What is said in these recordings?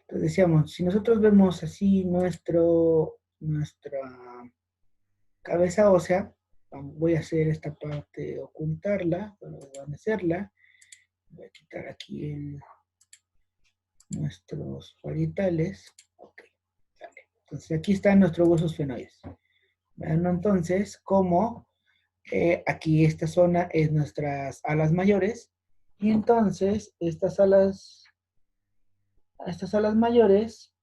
Entonces decíamos, si nosotros vemos así nuestra cabeza ósea, voy a hacer esta parte, ocultarla, bueno, desvanecerla, voy a quitar aquí nuestros parietales, ok, vale. Entonces aquí están nuestros huesos esfenoides. Vean entonces cómo aquí esta zona es nuestras alas mayores, y entonces estas alas mayores,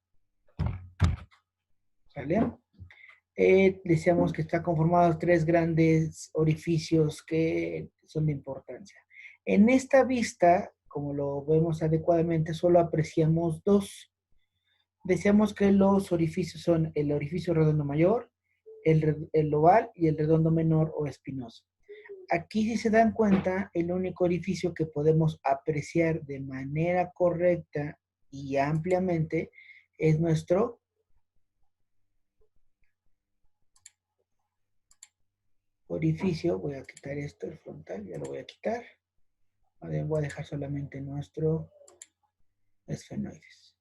¿sale? Decíamos que está conformado de tres grandes orificios que son de importancia. En esta vista, como lo vemos adecuadamente, solo apreciamos dos. Decíamos que los orificios son el orificio redondo mayor, el oval y el redondo menor o espinoso. Aquí, si se dan cuenta, el único orificio que podemos apreciar de manera correcta y ampliamente es nuestro orificio. Voy a quitar esto, el frontal, ya lo voy a quitar. Voy a dejar solamente nuestro esfenoides.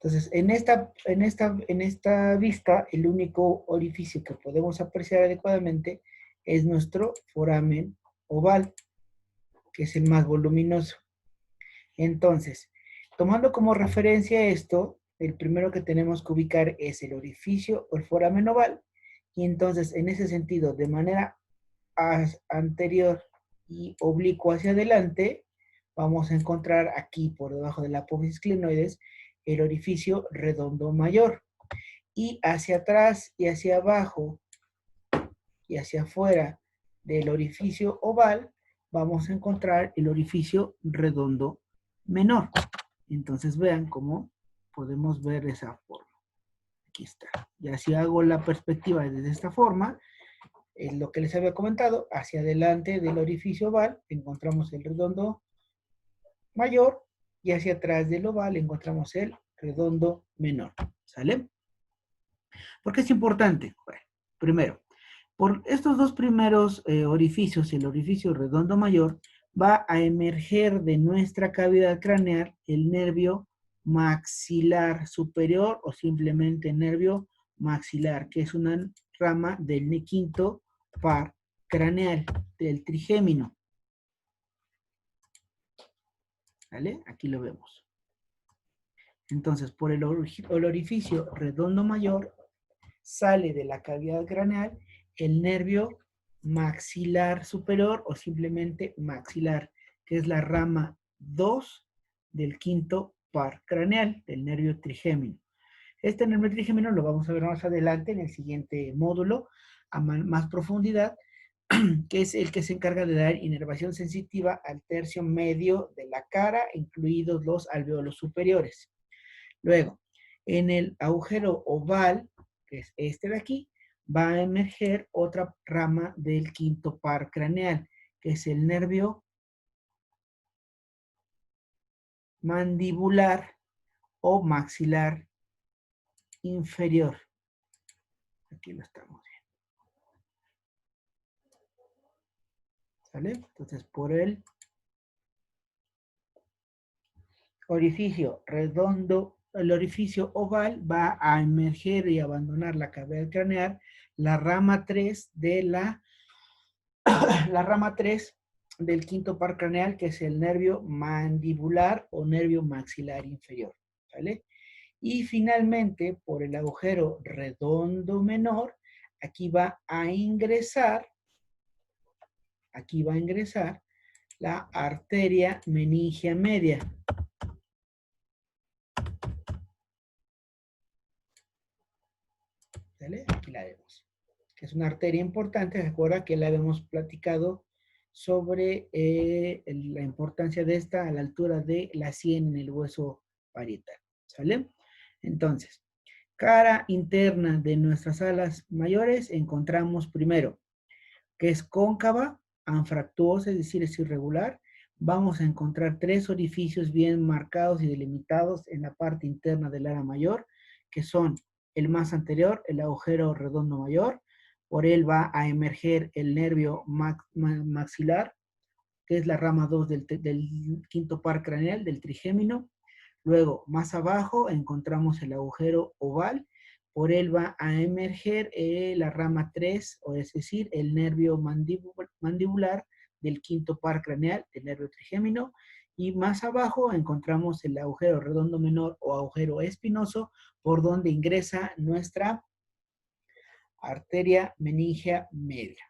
Entonces, en esta vista, el único orificio que podemos apreciar adecuadamente es nuestro foramen oval, que es el más voluminoso. Entonces, tomando como referencia esto, el primero que tenemos que ubicar es el orificio o el foramen oval, y entonces, en ese sentido, de manera anterior y oblicuo hacia adelante, vamos a encontrar aquí, por debajo de la apófisis clinoides, el orificio redondo mayor. Y hacia atrás y hacia abajo y hacia afuera del orificio oval, vamos a encontrar el orificio redondo menor. Entonces vean cómo podemos ver esa forma. Aquí está. Y así hago la perspectiva desde esta forma. Es lo que les había comentado. Hacia adelante del orificio oval encontramos el redondo mayor, y hacia atrás del oval encontramos el redondo menor. ¿Sale? ¿Por qué es importante? Bueno, primero, por estos dos primeros orificios, el orificio redondo mayor, va a emerger de nuestra cavidad craneal el nervio maxilar superior o simplemente nervio maxilar, que es una rama del quinto par craneal, del trigémino. ¿Vale? Aquí lo vemos. Entonces, por el orificio redondo mayor, sale de la cavidad craneal el nervio maxilar superior o simplemente maxilar, que es la rama 2 del quinto par craneal, del nervio trigémino. Este nervio trigémino lo vamos a ver más adelante en el siguiente módulo, a más profundidad, que es el que se encarga de dar inervación sensitiva al tercio medio de la cara, incluidos los alvéolos superiores. Luego, en el agujero oval, que es este de aquí, va a emerger otra rama del quinto par craneal, que es el nervio mandibular o maxilar inferior. Aquí lo estamos viendo. ¿Sale? Entonces, por el orificio redondo, el orificio oval, va a emerger y abandonar la cavidad craneal la rama 3 de la rama 3 del quinto par craneal, que es el nervio mandibular o nervio maxilar inferior, ¿vale? Y finalmente, por el agujero redondo menor, aquí va a ingresar la arteria meningia media. ¿Vale? Aquí la vemos. Que es una arteria importante. Recuerda que la habíamos platicado sobre la importancia de esta a la altura de la sien en el hueso parietal. ¿Sale? Entonces, cara interna de nuestras alas mayores encontramos primero que es cóncava, anfractuosa, es decir, es irregular. Vamos a encontrar tres orificios bien marcados y delimitados en la parte interna del ala mayor, que son el más anterior, el agujero redondo mayor. Por él va a emerger el nervio maxilar, que es la rama 2 del quinto par craneal, del trigémino. Luego, más abajo encontramos el agujero oval. Por él va a emerger la rama 3, o es decir, el nervio mandibular del quinto par craneal, el nervio trigémino. Y más abajo encontramos el agujero redondo menor o agujero espinoso, por donde ingresa nuestra arteria meningea media.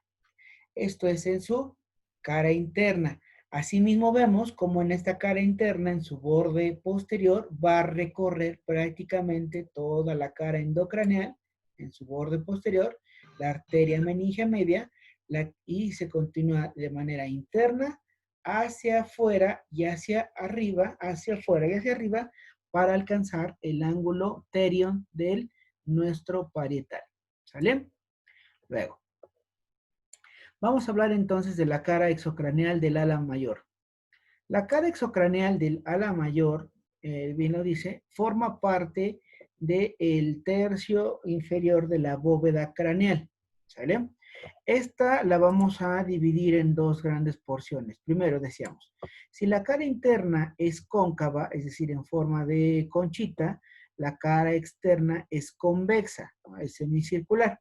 Esto es en su cara interna. Asimismo vemos como en esta cara interna, en su borde posterior, va a recorrer prácticamente toda la cara endocraneal, en su borde posterior, la arteria meningea media, y se continúa de manera interna hacia afuera y hacia arriba, hacia afuera y hacia arriba, para alcanzar el ángulo terion del nuestro parietal. ¿Sale? Luego, vamos a hablar entonces de la cara exocraneal del ala mayor. La cara exocraneal del ala mayor, bien lo dice, forma parte del tercio inferior de la bóveda craneal. ¿Sale? Esta la vamos a dividir en dos grandes porciones. Primero decíamos, si la cara interna es cóncava, es decir, en forma de conchita, la cara externa es convexa, es semicircular.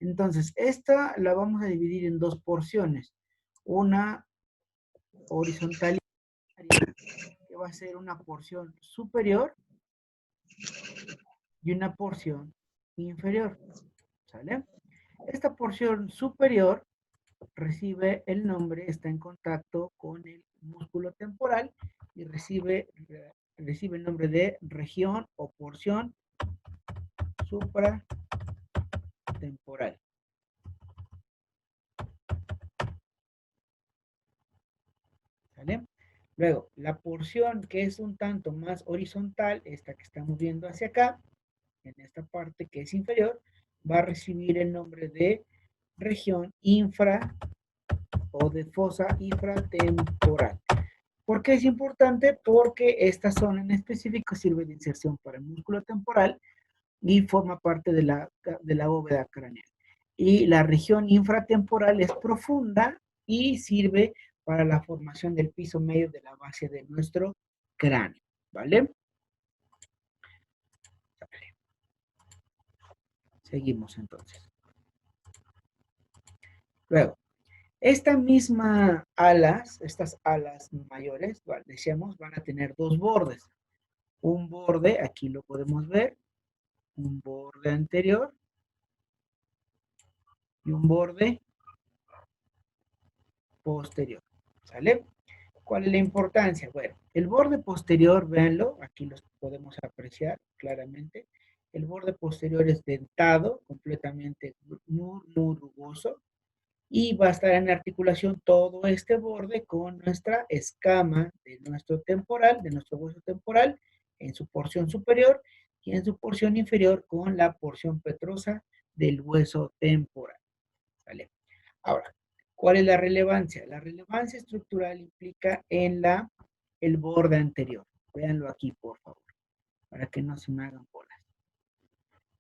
Entonces, esta la vamos a dividir en dos porciones. Una horizontal, que va a ser una porción superior, y una porción inferior. ¿Sale? Esta porción superior recibe el nombre, está en contacto con el músculo temporal y recibe el nombre de región o porción supratemporal. ¿Sale? Luego, la porción que es un tanto más horizontal, esta que estamos viendo hacia acá, en esta parte que es inferior, va a recibir el nombre de región infra o de fosa infratemporal. ¿Por qué es importante? Porque esta zona en específico sirve de inserción para el músculo temporal y forma parte de la bóveda craneal. Y la región infratemporal es profunda y sirve para la formación del piso medio de la base de nuestro cráneo. ¿Vale? Seguimos entonces. Luego, estas alas mayores, decíamos, van a tener dos bordes. Un borde, aquí lo podemos ver, un borde anterior y un borde posterior. ¿Sale? ¿Cuál es la importancia? Bueno, el borde posterior, véanlo, aquí los podemos apreciar claramente. El borde posterior es dentado, completamente muy rugoso, y va a estar en articulación todo este borde con nuestra escama de nuestro temporal, de nuestro hueso temporal, en su porción superior, y en su porción inferior con la porción petrosa del hueso temporal. ¿Vale? Ahora, ¿cuál es la relevancia? La relevancia estructural implica en el borde anterior. Véanlo aquí, por favor, para que no se me hagan bolas.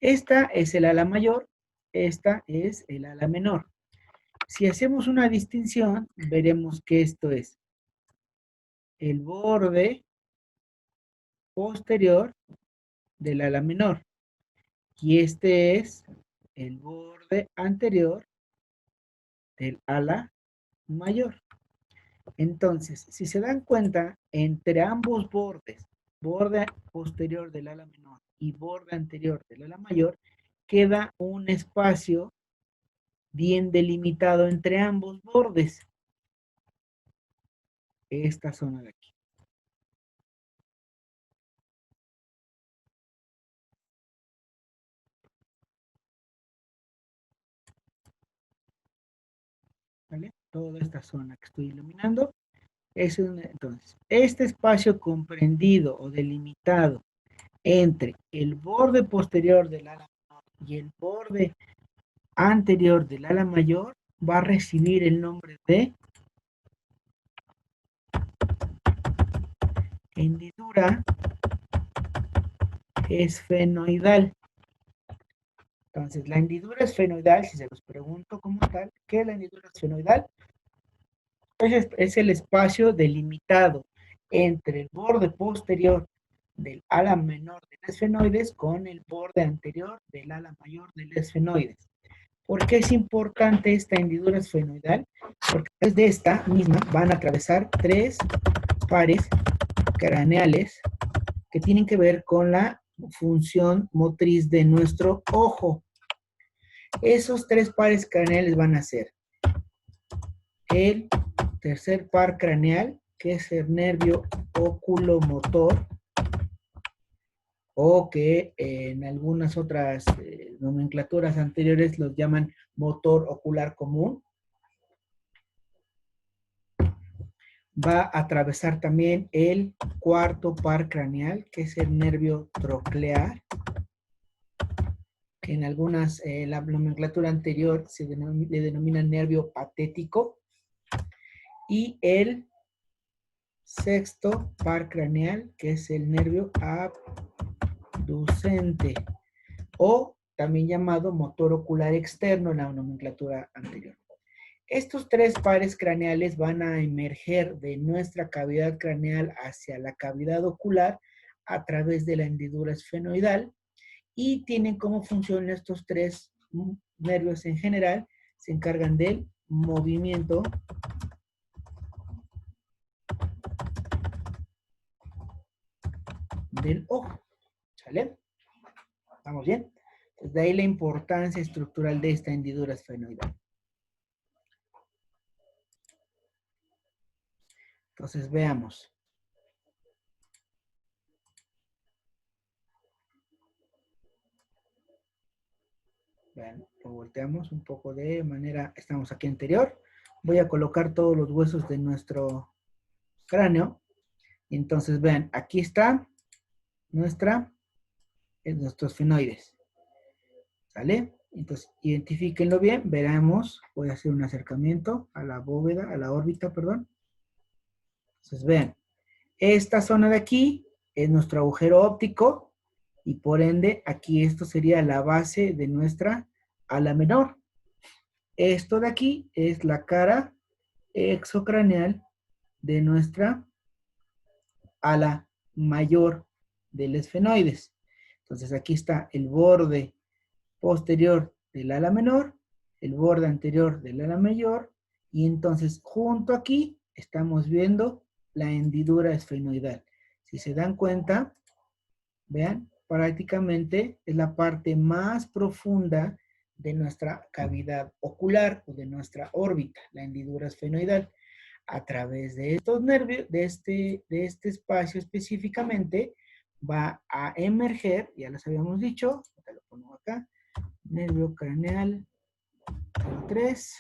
Esta es el ala mayor, esta es el ala menor. Si hacemos una distinción, veremos que esto es el borde posterior del ala menor. Y este es el borde anterior del ala mayor. Entonces, si se dan cuenta, entre ambos bordes, borde posterior del ala menor y borde anterior del ala mayor, queda un espacio bien delimitado entre ambos bordes. Esta zona de aquí. ¿Vale? Toda esta zona que estoy iluminando. Entonces, este espacio comprendido o delimitado entre el borde posterior del ala menor y el borde anterior del ala mayor va a recibir el nombre de hendidura esfenoidal. Entonces, la hendidura esfenoidal, si se los pregunto como tal, ¿qué es la hendidura esfenoidal? Es el espacio delimitado entre el borde posterior del ala menor del esfenoides con el borde anterior del ala mayor del esfenoides. ¿Por qué es importante esta hendidura esfenoidal? Porque desde esta misma van a atravesar tres pares craneales que tienen que ver con la función motriz de nuestro ojo. Esos tres pares craneales van a ser el tercer par craneal, que es el nervio oculomotor, o que en algunas otras nomenclaturas anteriores los llaman motor ocular común. Va a atravesar también el cuarto par craneal, que es el nervio troclear, que en algunas, la nomenclatura anterior le denomina nervio patético, y el sexto par craneal, que es el nervio abducente, o también llamado motor ocular externo en la nomenclatura anterior. Estos tres pares craneales van a emerger de nuestra cavidad craneal hacia la cavidad ocular a través de la hendidura esfenoidal, y tienen como función estos tres nervios en general, se encargan del movimiento del ojo. ¿Sale? ¿Estamos bien? Entonces, de ahí la importancia estructural de esta hendidura esfenoidal. Entonces, veamos. Vean, lo volteamos un poco de manera, estamos aquí anterior. Voy a colocar todos los huesos de nuestro cráneo. Entonces, vean, aquí está nuestros esfenoides. ¿Sale? Entonces, identifíquenlo bien, veremos, voy a hacer un acercamiento a la bóveda, a la órbita, perdón. Entonces, vean, esta zona de aquí es nuestro agujero óptico, y por ende, aquí esto sería la base de nuestra ala menor. Esto de aquí es la cara exocraneal de nuestra ala mayor del esfenoides. Entonces, aquí está el borde posterior del ala menor, el borde anterior del ala mayor, y entonces junto aquí estamos viendo la hendidura esfenoidal. Si se dan cuenta, vean, prácticamente es la parte más profunda de nuestra cavidad ocular o de nuestra órbita, la hendidura esfenoidal. A través de estos nervios, de este espacio específicamente, va a emerger, ya les habíamos dicho, te lo pongo acá, nervio craneal 03,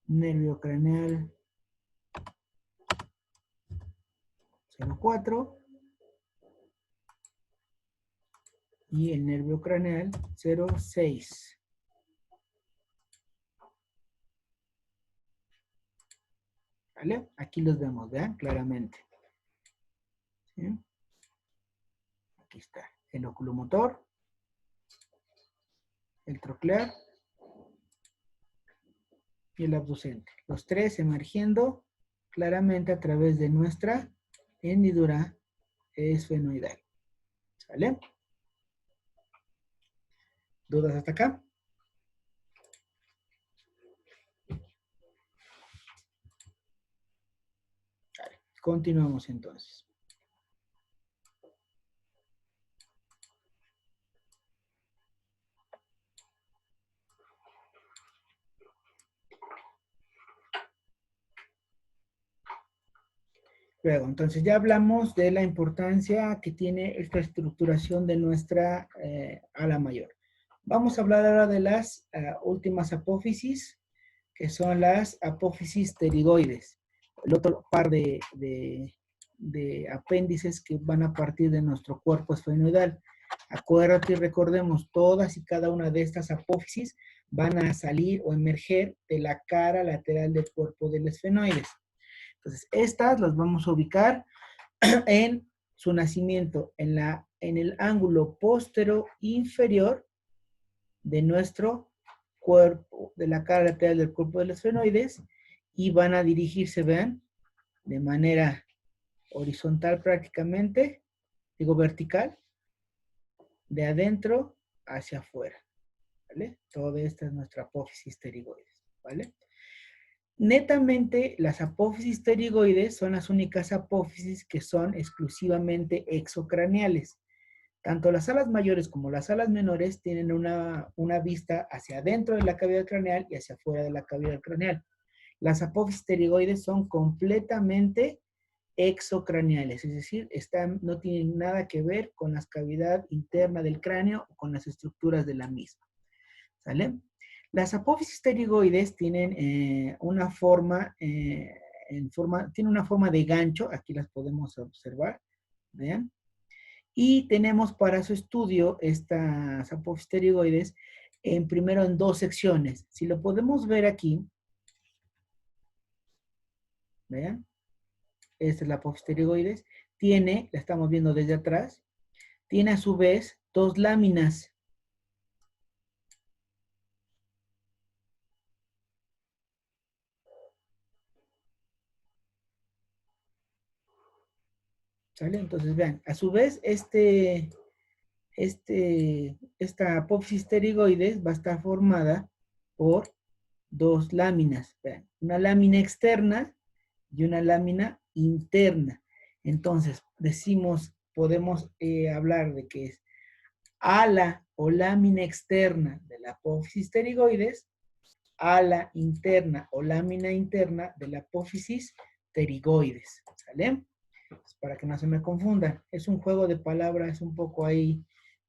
nervio craneal 04 y el nervio craneal 06. ¿Vale? Aquí los vemos, vean claramente. ¿Sí? Aquí está el oculomotor, el troclear y el abducente. Los tres emergiendo claramente a través de nuestra hendidura esfenoidal. ¿Sale? ¿Dudas hasta acá? Vale. Continuamos entonces. Luego, entonces ya hablamos de la importancia que tiene esta estructuración de nuestra ala mayor. Vamos a hablar ahora de las últimas apófisis, que son las apófisis pterigoides, el otro par de apéndices que van a partir de nuestro cuerpo esfenoidal. Acuérdate y recordemos, todas y cada una de estas apófisis van a salir o emerger de la cara lateral del cuerpo del esfenoides. Entonces, estas las vamos a ubicar en su nacimiento, en el ángulo postero inferior de nuestro cuerpo, de la cara lateral del cuerpo de los esfenoides, y van a dirigirse, vean, de manera horizontal prácticamente, digo vertical, de adentro hacia afuera, ¿vale? Toda esta es nuestra apófisis pterigoides, ¿vale? Netamente, las apófisis pterigoides son las únicas apófisis que son exclusivamente exocraneales. Tanto las alas mayores como las alas menores tienen una vista hacia adentro de la cavidad craneal y hacia afuera de la cavidad craneal. Las apófisis pterigoides son completamente exocraneales, es decir, no tienen nada que ver con la cavidad interna del cráneo o con las estructuras de la misma. ¿Sale? Las apófisis pterigoides tienen una forma, tiene una forma de gancho, aquí las podemos observar, ¿vean? Y tenemos para su estudio estas apófisis pterigoides primero en dos secciones. Si lo podemos ver aquí, ¿vean? Esta es la apófisis pterigoides. Tiene, la estamos viendo desde atrás, tiene a su vez dos láminas. ¿Sale? Entonces vean, a su vez esta apófisis pterigoides va a estar formada por dos láminas. Vean, una lámina externa y una lámina interna. Entonces, podemos hablar de que es ala o lámina externa de la apófisis pterigoides, ala interna o lámina interna de la apófisis pterigoides. ¿Sale? Pues para que no se me confunda. Es un juego de palabras un poco ahí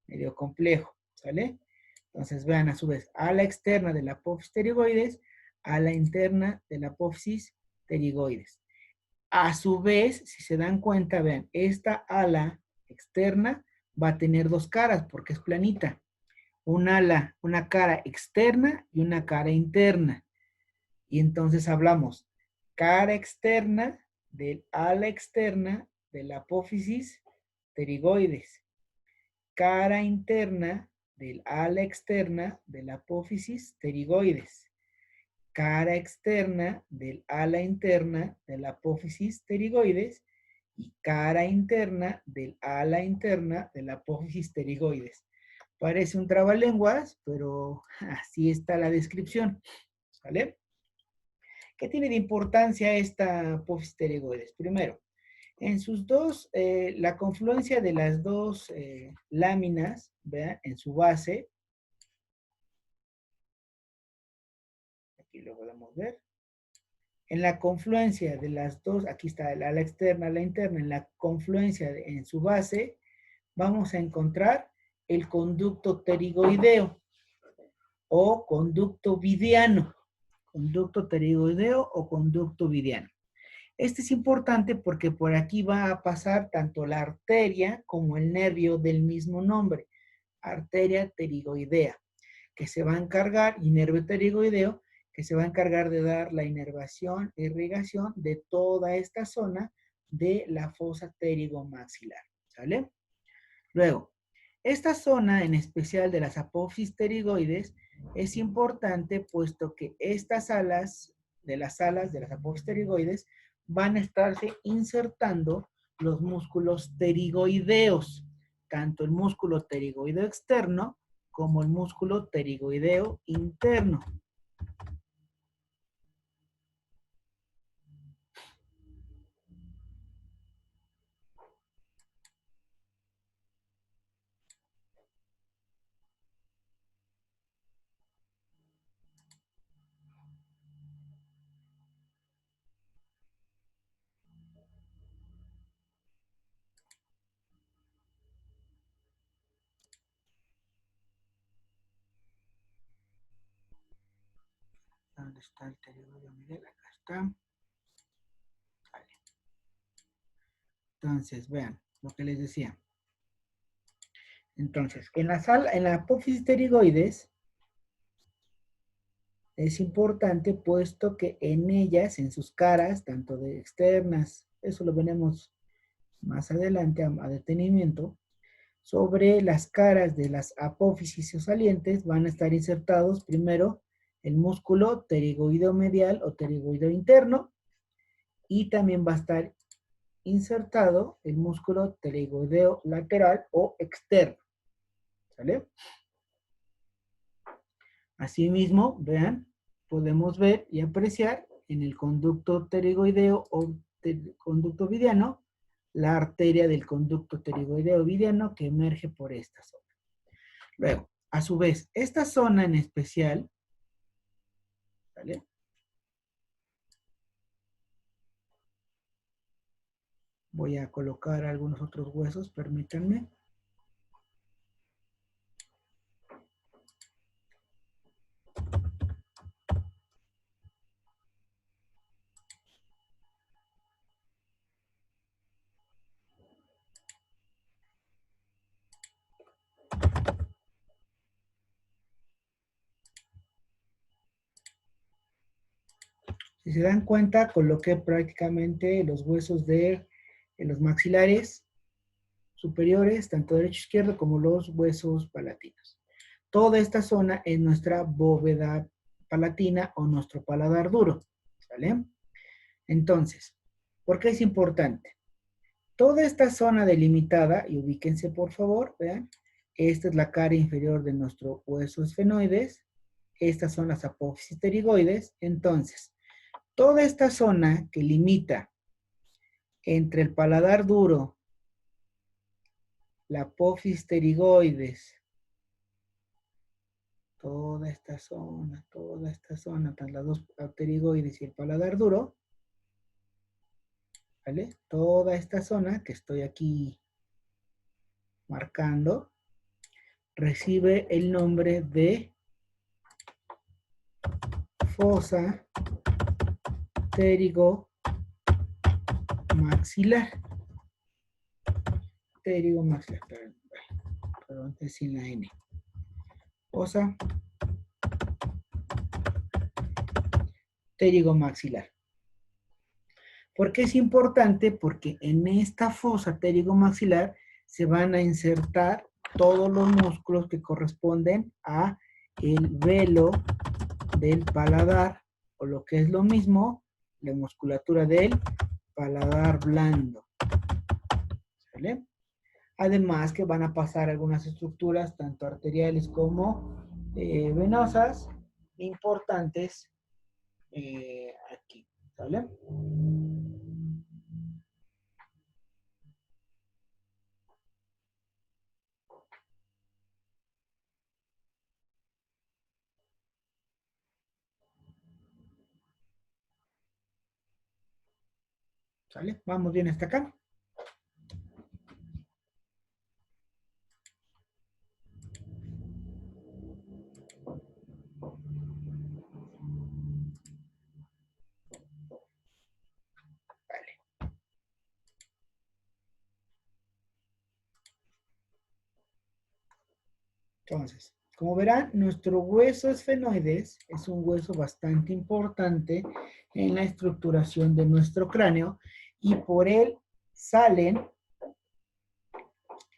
medio complejo. ¿Sale? Entonces, vean a su vez, ala externa de la apófisis pterigoides, ala interna de la apófisis pterigoides. A su vez, si se dan cuenta, vean, esta ala externa va a tener dos caras porque es planita. Una cara externa y una cara interna. Y entonces hablamos cara externa del ala externa de la apófisis pterigoides. Cara interna del ala externa de la apófisis pterigoides. Cara externa del ala interna de la apófisis pterigoides y cara interna del ala interna de la apófisis pterigoides. Parece un trabalenguas, pero así está la descripción. ¿Vale? ¿Qué tiene de importancia esta apófisis pterigoides? Primero, en sus dos, la confluencia de las dos láminas, ¿vean? En su base, aquí lo podemos ver, en la confluencia de las dos, aquí está el ala externa, la interna, en la confluencia en su base, vamos a encontrar el conducto pterigoideo o conducto vidiano. Conducto pterigoideo o conducto vidiano. Este es importante porque por aquí va a pasar tanto la arteria como el nervio del mismo nombre, arteria pterigoidea, que se va a encargar, y nervio pterigoideo, que se va a encargar de dar la inervación e irrigación de toda esta zona de la fosa pterigomaxilar. ¿Sale? Luego, esta zona en especial de las apófisis pterigoides es importante puesto que estas alas de las apófisis pterigoides van a estarse insertando los músculos pterigoideos, tanto el músculo pterigoideo externo como el músculo pterigoideo interno. ¿Dónde está el pterigoideo, Miguel? Acá está. Vale. Entonces, vean lo que les decía. Entonces, en la apófisis pterigoides es importante puesto que en ellas, en sus caras, tanto de externas, eso lo veremos más adelante a detenimiento, sobre las caras de las apófisis o salientes van a estar insertados primero el músculo pterigoideo medial o pterigoideo interno y también va a estar insertado el músculo pterigoideo lateral o externo. ¿Sale? Asimismo, vean, podemos ver y apreciar en el conducto pterigoideo o conducto vidiano la arteria del conducto pterigoideo vidiano que emerge por esta zona. Luego, a su vez, esta zona en especial, ¿vale? Voy a colocar algunos otros huesos, permítanme. Si se dan cuenta, coloqué prácticamente los huesos de los maxilares superiores, tanto derecho e izquierdo, como los huesos palatinos. Toda esta zona es nuestra bóveda palatina o nuestro paladar duro, ¿vale? Entonces, ¿por qué es importante? Toda esta zona delimitada, y ubíquense por favor, vean, esta es la cara inferior de nuestro hueso esfenoides, estas son las apófisis pterigoides, entonces, toda esta zona que limita entre el paladar duro, la apófisis pterigoides, toda esta zona, tanto las dos pterigoides y el paladar duro, ¿vale? Toda esta zona que estoy aquí marcando, recibe el nombre de fosa pterigomaxilar. Pterigomaxilar, perdón, es sin la N. Fosa pterigomaxilar. ¿Por qué es importante? Porque en esta fosa pterigomaxilar se van a insertar todos los músculos que corresponden a el velo del paladar, o lo que es lo mismo, la musculatura del paladar blando. ¿Sale? Además que van a pasar algunas estructuras, tanto arteriales como venosas, importantes aquí. ¿Sale? ¿Sale? Vamos bien hasta acá. Entonces, como verán, nuestro hueso esfenoides es un hueso bastante importante en la estructuración de nuestro cráneo y por él salen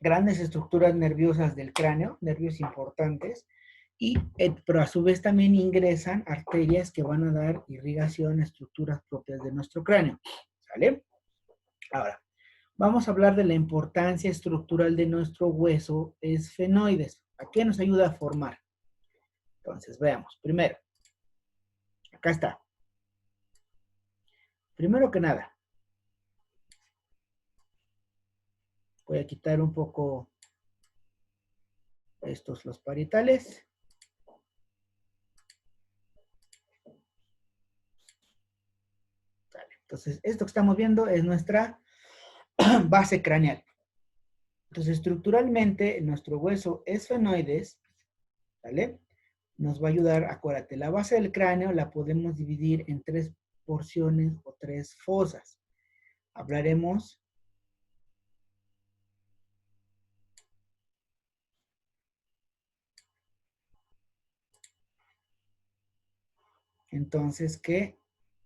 grandes estructuras nerviosas del cráneo, nervios importantes, pero a su vez también ingresan arterias que van a dar irrigación a estructuras propias de nuestro cráneo. ¿Sale? Ahora, vamos a hablar de la importancia estructural de nuestro hueso esfenoides. ¿A qué nos ayuda a formar? Entonces, veamos. Primero, acá está. Primero que nada, voy a quitar un poco estos, los parietales. Entonces, esto que estamos viendo es nuestra base craneal. Entonces, estructuralmente, nuestro hueso esfenoides, ¿vale? Nos va a ayudar, acuérdate, la base del cráneo la podemos dividir en 3 porciones o 3 fosas. Hablaremos entonces que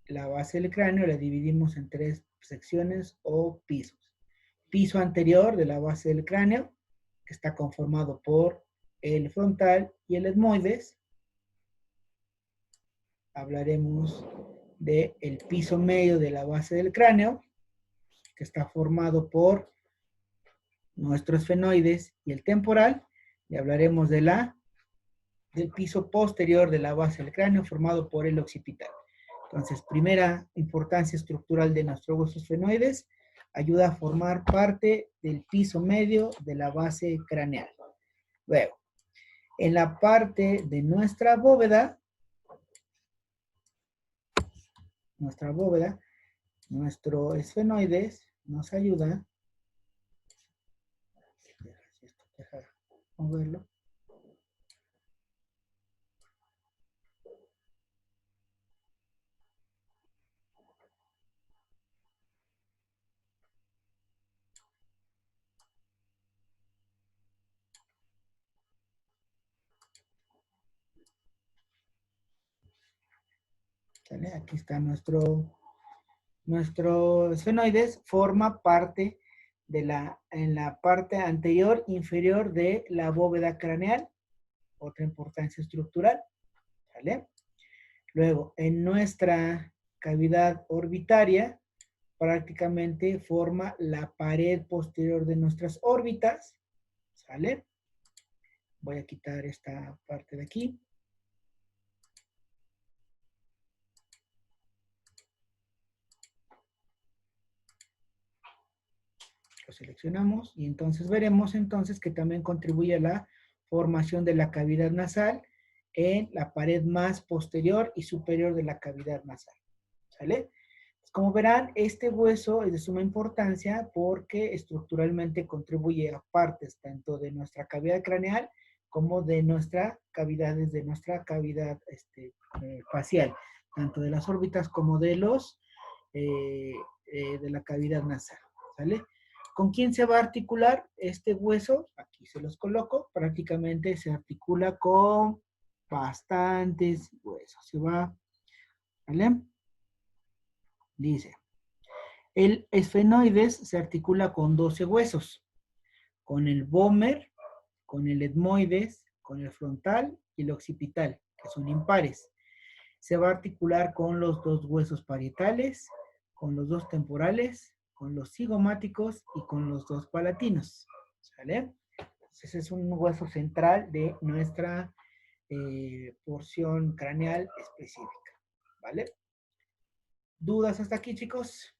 la base del cráneo la dividimos en 3 secciones o pisos. Piso anterior de la base del cráneo, que está conformado por el frontal y el etmoides. Hablaremos del piso medio de la base del cráneo, que está formado por nuestros esfenoides y el temporal, y hablaremos del piso posterior de la base del cráneo formado por el occipital. Entonces, primera importancia estructural de nuestros huesos esfenoides, ayuda a formar parte del piso medio de la base craneal. Luego, en la parte de nuestra bóveda, nuestro esfenoides nos ayuda, deja moverlo, ¿sale? Aquí está nuestro esfenoides, forma parte en la parte anterior inferior de la bóveda craneal, otra importancia estructural, ¿vale? Luego, en nuestra cavidad orbitaria, prácticamente forma la pared posterior de nuestras órbitas, ¿sale? Voy a quitar esta parte de aquí. Lo seleccionamos y entonces veremos entonces que también contribuye a la formación de la cavidad nasal en la pared más posterior y superior de la cavidad nasal, ¿sale? Como verán, este hueso es de suma importancia porque estructuralmente contribuye a partes tanto de nuestra cavidad craneal como de nuestra cavidad, desde nuestra cavidad facial, tanto de las órbitas como de de la cavidad nasal, ¿sale? ¿Con quién se va a articular este hueso? Aquí se los coloco, prácticamente se articula con bastantes huesos, se va, ¿vale? Dice, el esfenoides se articula con 12 huesos, con el vómer, con el etmoides, con el frontal y el occipital, que son impares. Se va a articular con los 2 huesos parietales, con los 2 temporales, con los cigomáticos y con los 2 palatinos. ¿Sale? Ese es un hueso central de nuestra porción craneal específica. ¿Vale? ¿Dudas hasta aquí, chicos?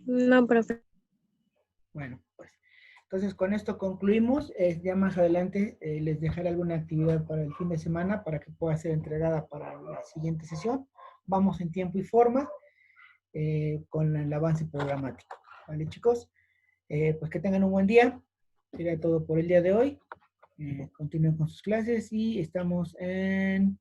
No, profe. Bueno, pues entonces con esto concluimos. Ya más adelante les dejaré alguna actividad para el fin de semana para que pueda ser entregada para la siguiente sesión. Vamos en tiempo y forma con el avance programático. ¿Vale, chicos? Pues que tengan un buen día. Sería todo por el día de hoy. Continúen con sus clases y estamos en